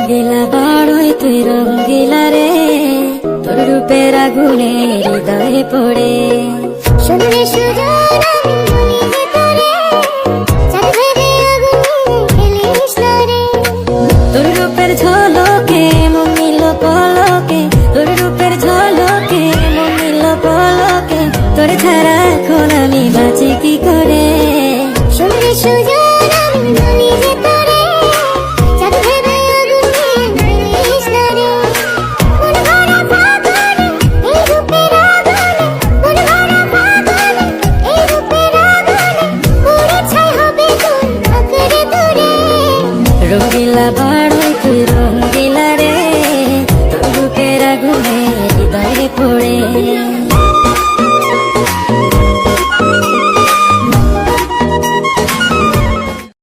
রঙ্গিলা বাড়ই তুই রঙ্গিলা রে, তোর রূপের আগুনে হৃদয়ে পড়ে। শুনলে সুজন আমি বলি যে তোরে, চাঁদ ভেবে আগুনে ফেলিস না রে। তোর রূপের ঝলকে মন নিল পলকে, তোর রূপের ঝলকে মন নিল পলকে, তোর ছাড়া এখন আমি বাঁচি কি করে। শুনলে সুজন আমি বলি যে তোরে, চাঁদ ভেবে আগুনে ফেলিস না রে। মন ভরা ফাগুনে এই রূপের আগুনে, মন ভরা ফাগুনে এই রূপের আগুনে, পুড়ে ছাই হবে তোর আঁকড়ে ধরে। রঙ্গিলা বাড়ই তুই রঙ্গিলা রে, তোর রূপের আগুনে হৃদয়ে পড়ে।